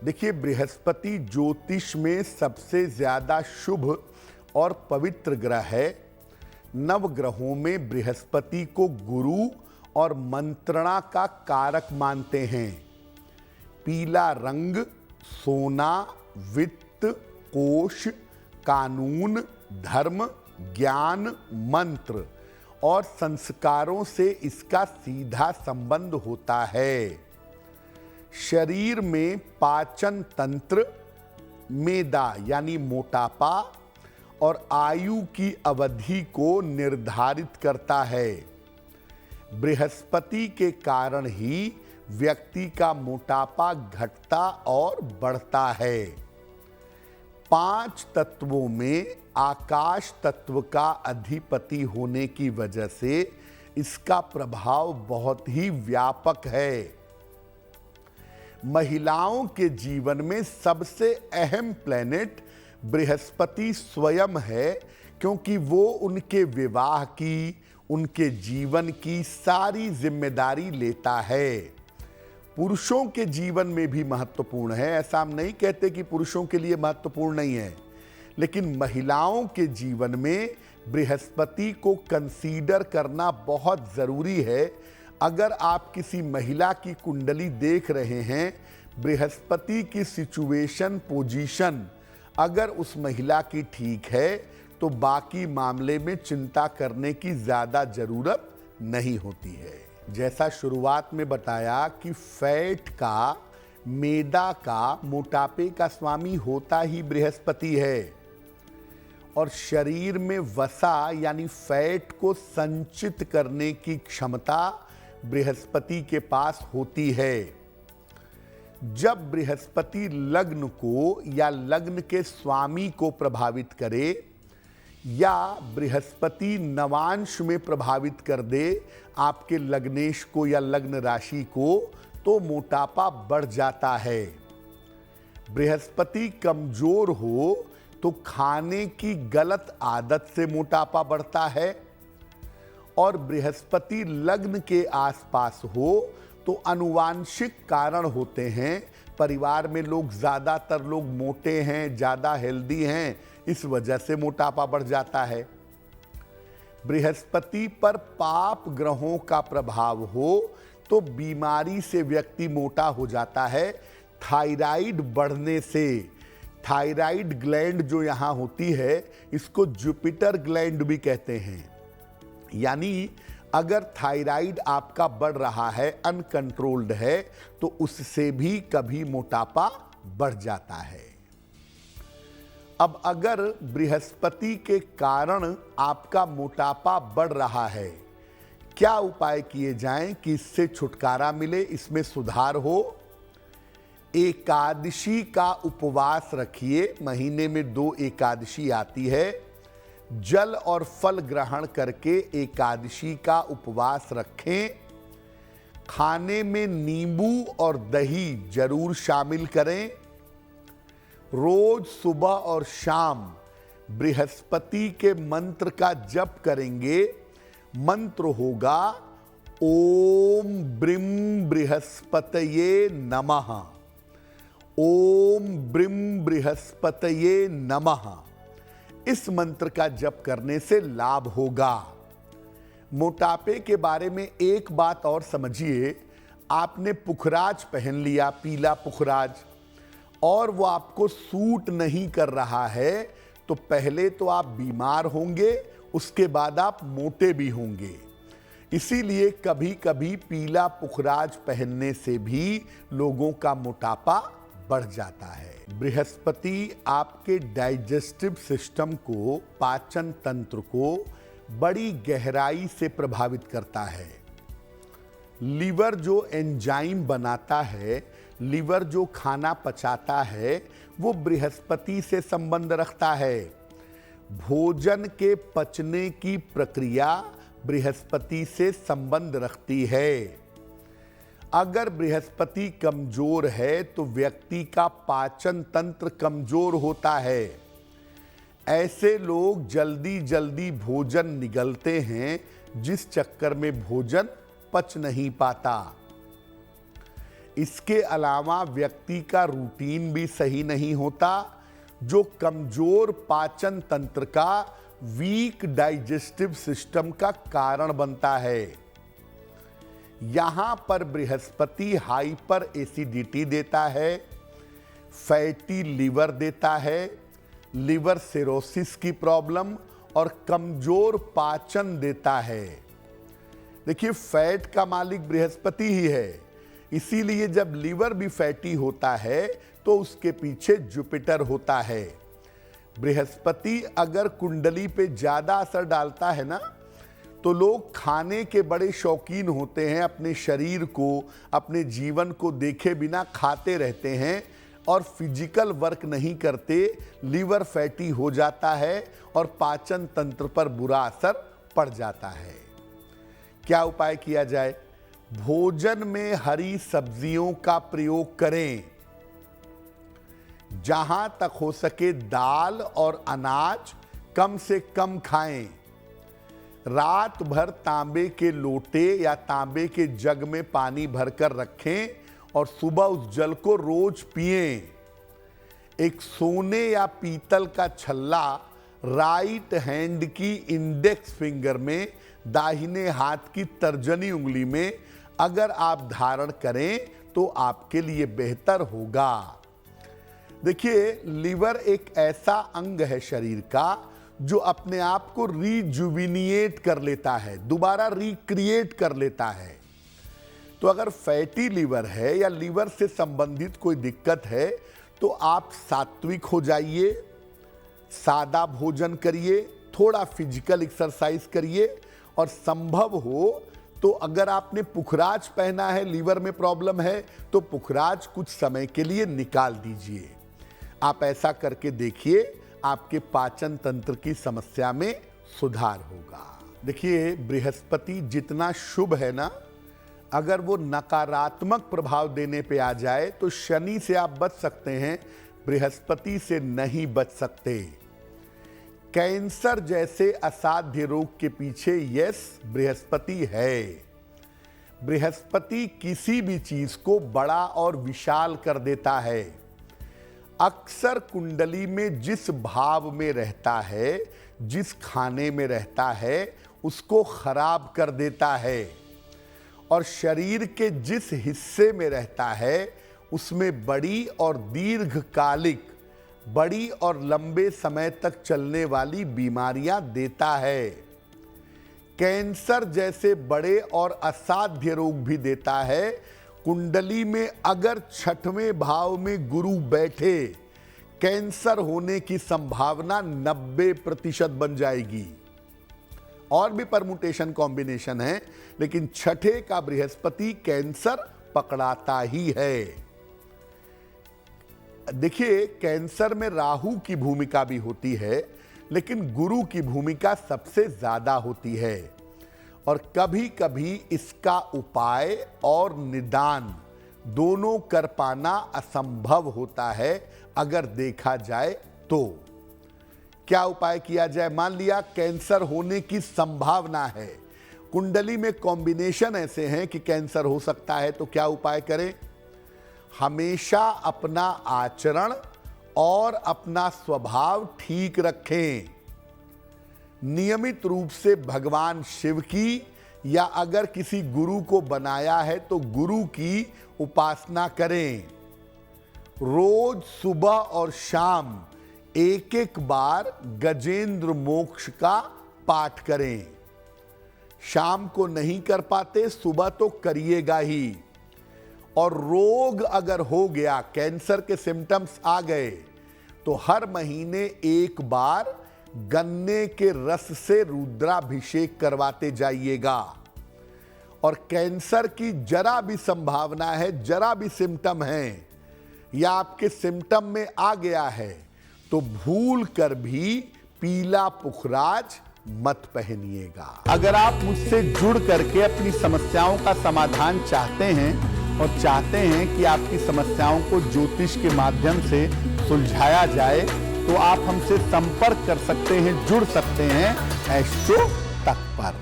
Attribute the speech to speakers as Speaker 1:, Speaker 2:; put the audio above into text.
Speaker 1: देखिए, बृहस्पति ज्योतिष में सबसे ज्यादा शुभ और पवित्र ग्रह है। नवग्रहों में बृहस्पति को गुरु और मंत्रणा का कारक मानते हैं। पीला रंग सोना, वित्त, कोश, कानून, धर्म, ज्ञान, मंत्र और संस्कारों से इसका सीधा संबंध होता है। शरीर में पाचन तंत्र, मेदा यानी मोटापा और आयु की अवधि को निर्धारित करता है। बृहस्पति के कारण ही व्यक्ति का मोटापा घटता और बढ़ता है। 5 तत्वों में आकाश तत्व का अधिपति होने की वजह से इसका प्रभाव बहुत ही व्यापक है। महिलाओं के जीवन में सबसे अहम प्लैनेट बृहस्पति स्वयं है, क्योंकि वो उनके विवाह की, उनके जीवन की सारी जिम्मेदारी लेता है। पुरुषों के जीवन में भी महत्वपूर्ण है, ऐसा हम नहीं कहते कि पुरुषों के लिए महत्वपूर्ण नहीं है, लेकिन महिलाओं के जीवन में बृहस्पति को कंसीडर करना बहुत जरूरी है। अगर आप किसी महिला की कुंडली देख रहे हैं, बृहस्पति की सिचुएशन, पोजीशन अगर उस महिला की ठीक है, तो बाकी मामले में चिंता करने की ज्यादा जरूरत नहीं होती है। जैसा शुरुआत में बताया कि फैट का, मैदा का, मोटापे का स्वामी होता ही बृहस्पति है और शरीर में वसा यानी फैट को संचित करने की क्षमता बृहस्पति के पास होती है। जब बृहस्पति लग्न को या लग्न के स्वामी को प्रभावित करे या बृहस्पति नवांश में प्रभावित कर दे आपके लग्नेश को या लग्न राशि को, तो मोटापा बढ़ जाता है। बृहस्पति कमजोर हो तो खाने की गलत आदत से मोटापा बढ़ता है और बृहस्पति लग्न के आसपास हो तो अनुवांशिक कारण होते हैं। परिवार में ज्यादातर लोग मोटे हैं, ज्यादा हेल्दी हैं, इस वजह से मोटापा बढ़ जाता है। बृहस्पति पर पाप ग्रहों का प्रभाव हो तो बीमारी से व्यक्ति मोटा हो जाता है। थायराइड बढ़ने से, थायराइड ग्लैंड जो यहां होती है, इसको जुपिटर ग्लैंड भी कहते हैं। यानी अगर थायराइड आपका बढ़ रहा है, अनकंट्रोल्ड है, तो उससे भी कभी मोटापा बढ़ जाता है। अब अगर बृहस्पति के कारण आपका मोटापा बढ़ रहा है, क्या उपाय किए जाएं कि इससे छुटकारा मिले, इसमें सुधार हो? एकादशी का उपवास रखिए। महीने में 2 एकादशी आती है। जल और फल ग्रहण करके एकादशी का उपवास रखें। खाने में नींबू और दही जरूर शामिल करें। रोज सुबह और शाम बृहस्पति के मंत्र का जप करेंगे। मंत्र होगा ओम ब्रीम बृहस्पतये नमः, ओम ब्रीम बृहस्पतये नमः। इस मंत्र का जप करने से लाभ होगा। मोटापे के बारे में एक बात और समझिए। आपने पुखराज पहन लिया, पीला पुखराज, और वो आपको सूट नहीं कर रहा है, तो पहले तो आप बीमार होंगे, उसके बाद आप मोटे भी होंगे। इसीलिए कभी कभी पीला पुखराज पहनने से भी लोगों का मोटापा बढ़ जाता है। बृहस्पति आपके डाइजेस्टिव सिस्टम को, पाचन तंत्र को बड़ी गहराई से प्रभावित करता है। लीवर जो एंजाइम बनाता है, लीवर जो खाना पचाता है, वो बृहस्पति से संबंध रखता है। भोजन के पचने की प्रक्रिया बृहस्पति से संबंध रखती है। अगर बृहस्पति कमजोर है तो व्यक्ति का पाचन तंत्र कमजोर होता है। ऐसे लोग जल्दी जल्दी भोजन निगलते हैं, जिस चक्कर में भोजन पच नहीं पाता। इसके अलावा व्यक्ति का रूटीन भी सही नहीं होता, जो कमजोर पाचन तंत्र का, वीक डाइजेस्टिव सिस्टम का कारण बनता है। यहां पर बृहस्पति हाइपर एसिडिटी देता है, फैटी लिवर देता है, लिवर सिरोसिस की प्रॉब्लम और कमजोर पाचन देता है। देखिए, फैट का मालिक बृहस्पति ही है, इसीलिए जब लिवर भी फैटी होता है तो उसके पीछे जुपिटर होता है। बृहस्पति अगर कुंडली पे ज्यादा असर डालता है ना, तो लोग खाने के बड़े शौकीन होते हैं, अपने शरीर को, अपने जीवन को देखे बिना खाते रहते हैं और फिजिकल वर्क नहीं करते, लीवर फैटी हो जाता है और पाचन तंत्र पर बुरा असर पड़ जाता है। क्या उपाय किया जाए? भोजन में हरी सब्जियों का प्रयोग करें। जहां तक हो सके दाल और अनाज कम से कम खाएं। रात भर तांबे के लोटे या तांबे के जग में पानी भरकर रखें और सुबह उस जल को रोज पिएं। एक सोने या पीतल का छल्ला राइट हैंड की इंडेक्स फिंगर में, दाहिने हाथ की तर्जनी उंगली में अगर आप धारण करें तो आपके लिए बेहतर होगा। देखिए, लीवर एक ऐसा अंग है शरीर का जो अपने आप को रिजुविनिएट कर लेता है, दोबारा रिक्रिएट कर लेता है। तो अगर फैटी लीवर है या लीवर से संबंधित कोई दिक्कत है तो आप सात्विक हो जाइए, सादा भोजन करिए, थोड़ा फिजिकल एक्सरसाइज करिए और संभव हो तो अगर आपने पुखराज पहना है, लीवर में प्रॉब्लम है, तो पुखराज कुछ समय के लिए निकाल दीजिए। आप ऐसा करके देखिए, आपके पाचन तंत्र की समस्या में सुधार होगा। देखिए, बृहस्पति जितना शुभ है ना, अगर वो नकारात्मक प्रभाव देने पे आ जाए तो शनि से आप बच सकते हैं, बृहस्पति से नहीं बच सकते। कैंसर जैसे असाध्य रोग के पीछे यस बृहस्पति है। बृहस्पति किसी भी चीज को बड़ा और विशाल कर देता है। अक्सर कुंडली में जिस भाव में रहता है, जिस खाने में रहता है, उसको खराब कर देता है और शरीर के जिस हिस्से में रहता है उसमें बड़ी और दीर्घकालिक, बड़ी और लंबे समय तक चलने वाली बीमारियां देता है। कैंसर जैसे बड़े और असाध्य रोग भी देता है। कुंडली में अगर छठवें भाव में गुरु बैठे, कैंसर होने की संभावना 90% बन जाएगी। और भी परमुटेशन कॉम्बिनेशन है, लेकिन छठे का बृहस्पति कैंसर पकड़ाता ही है। देखिए, कैंसर में राहु की भूमिका भी होती है, लेकिन गुरु की भूमिका सबसे ज्यादा होती है और कभी कभी इसका उपाय और निदान दोनों कर पाना असंभव होता है अगर देखा जाए तो। क्या उपाय किया जाए? मान लिया कैंसर होने की संभावना है, कुंडली में कॉम्बिनेशन ऐसे हैं कि कैंसर हो सकता है, तो क्या उपाय करें? हमेशा अपना आचरण और अपना स्वभाव ठीक रखें। नियमित रूप से भगवान शिव की या अगर किसी गुरु को बनाया है तो गुरु की उपासना करें। रोज सुबह और शाम एक एक बार गजेंद्र मोक्ष का पाठ करें। शाम को नहीं कर पाते, सुबह तो करिएगा ही। और रोग अगर हो गया, कैंसर के सिम्टम्स आ गए, तो हर महीने एक बार गन्ने के रस से रुद्राभिषेक करवाते जाइएगा। और कैंसर की जरा भी संभावना है, जरा भी सिम्टम है या आपके सिम्टम में आ गया है, तो भूल कर भी पीला पुखराज मत पहनिएगा। अगर आप मुझसे जुड़ करके अपनी समस्याओं का समाधान चाहते हैं और चाहते हैं कि आपकी समस्याओं को ज्योतिष के माध्यम से सुलझाया जाए, तो आप हमसे संपर्क कर सकते हैं, जुड़ सकते हैं एस्ट्रो तक पर।